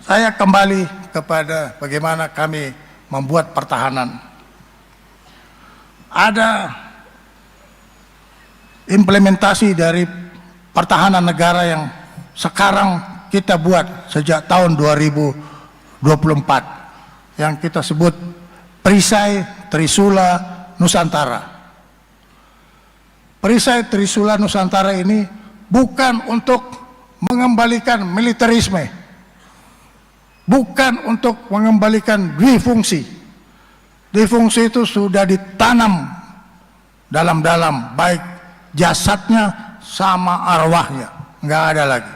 Saya kembali kepada bagaimana kami membuat pertahanan. Ada implementasi dari pertahanan negara yang sekarang kita buat sejak tahun 2024 yang kita sebut Perisai Trisula Nusantara. Perisai Trisula Nusantara ini bukan untuk mengembalikan militerisme, bukan untuk mengembalikan difungsi. Difungsi itu sudah ditanam dalam-dalam, baik jasadnya sama arwahnya, nggak ada lagi.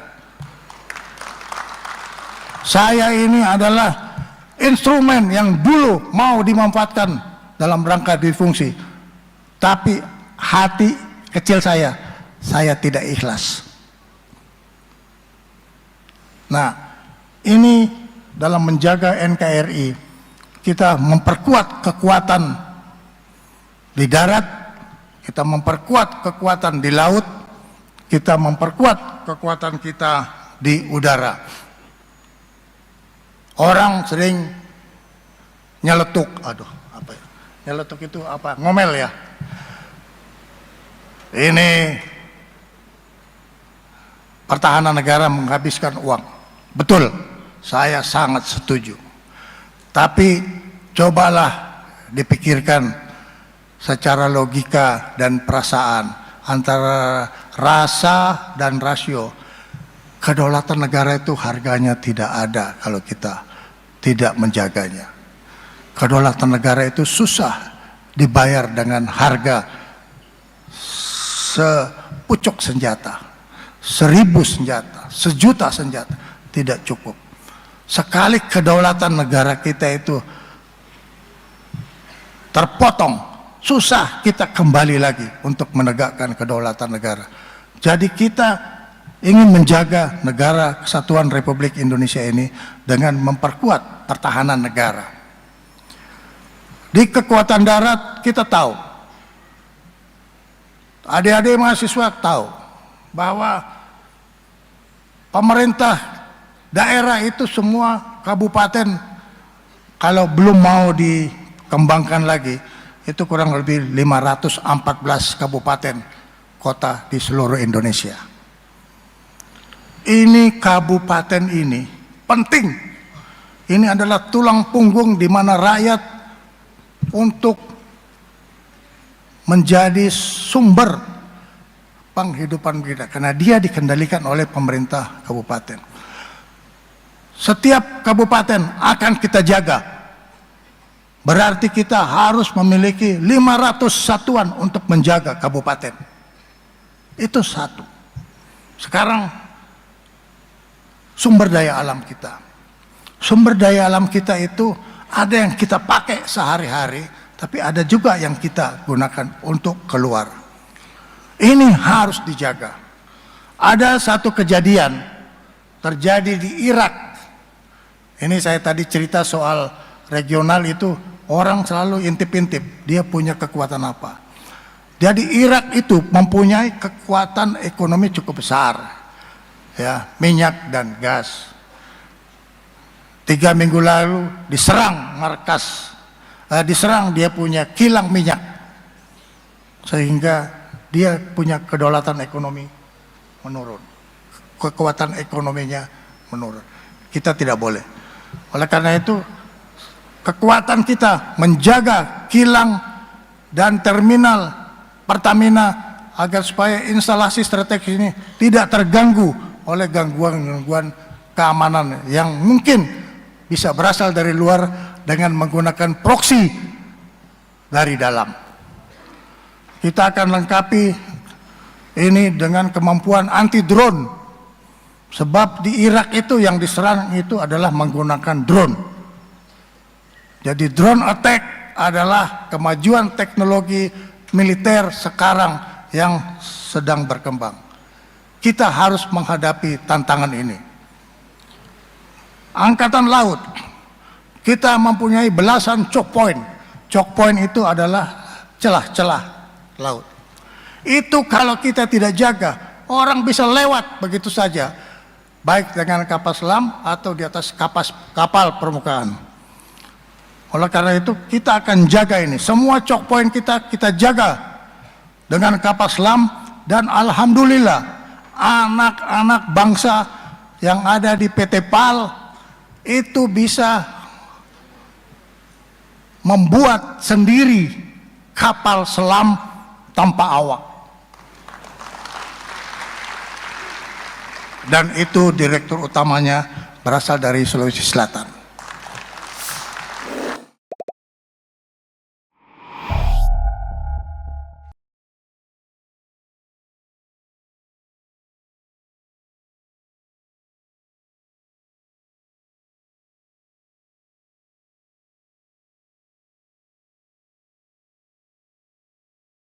Saya ini adalah instrumen yang dulu mau dimanfaatkan dalam rangka difungsi, tapi hati kecil saya tidak ikhlas. Nah, ini dalam menjaga NKRI, kita memperkuat kekuatan di darat, kita memperkuat kekuatan di laut, kita memperkuat kekuatan kita di udara. Orang sering nyeletuk, nyeletuk itu apa? Ngomel ya. Ini pertahanan negara menghabiskan uang. Betul, saya sangat setuju. Tapi cobalah dipikirkan secara logika dan perasaan, antara rasa dan rasio. Kedaulatan negara itu harganya tidak ada kalau kita tidak menjaganya. Kedaulatan negara itu susah dibayar dengan harga sepucuk senjata, 1000 senjata, 1.000.000 senjata, tidak cukup. Sekali kedaulatan negara kita itu terpotong, susah kita kembali lagi untuk menegakkan kedaulatan negara. Jadi kita ingin menjaga negara Kesatuan Republik Indonesia ini dengan memperkuat pertahanan negara. Di kekuatan darat kita tahu, adik-adik mahasiswa tahu bahwa pemerintah daerah itu semua kabupaten, kalau belum mau dikembangkan lagi, itu kurang lebih 514 kabupaten kota di seluruh Indonesia. Ini kabupaten ini penting. Ini adalah tulang punggung di mana rakyat untuk menjadi sumber penghidupan kita, karena dia dikendalikan oleh pemerintah kabupaten. Setiap kabupaten akan kita jaga. Berarti kita harus memiliki 500 satuan untuk menjaga kabupaten. Itu satu. Sekarang sumber daya alam kita. Sumber daya alam kita itu ada yang kita pakai sehari-hari, tapi ada juga yang kita gunakan untuk keluar. Ini harus dijaga. Ada satu kejadian terjadi di Irak. Ini saya tadi cerita soal regional itu, orang selalu intip-intip, dia punya kekuatan apa. Jadi Irak itu mempunyai kekuatan ekonomi cukup besar, ya, minyak dan gas. 3 minggu lalu diserang markas, diserang dia punya kilang minyak, sehingga dia punya kedaulatan ekonomi menurun, kekuatan ekonominya menurun. Kita tidak boleh. Oleh karena itu, kekuatan kita menjaga kilang dan terminal Pertamina agar supaya instalasi strategis ini tidak terganggu oleh gangguan-gangguan keamanan yang mungkin bisa berasal dari luar dengan menggunakan proksi dari dalam. Kita akan lengkapi ini dengan kemampuan anti drone, sebab di Irak itu yang diserang itu adalah menggunakan drone. Jadi drone attack adalah kemajuan teknologi militer sekarang yang sedang berkembang. Kita harus menghadapi tantangan ini. Angkatan Laut, kita mempunyai belasan choke point. Choke point itu adalah celah-celah laut. Itu kalau kita tidak jaga, orang bisa lewat begitu saja. baik dengan kapal selam atau di atas kapal permukaan. Oleh karena itu kita akan jaga ini, semua choke point kita jaga dengan kapal selam, dan alhamdulillah anak-anak bangsa yang ada di PT PAL itu bisa membuat sendiri kapal selam tanpa awak. Dan itu direktur utamanya berasal dari Sulawesi Selatan.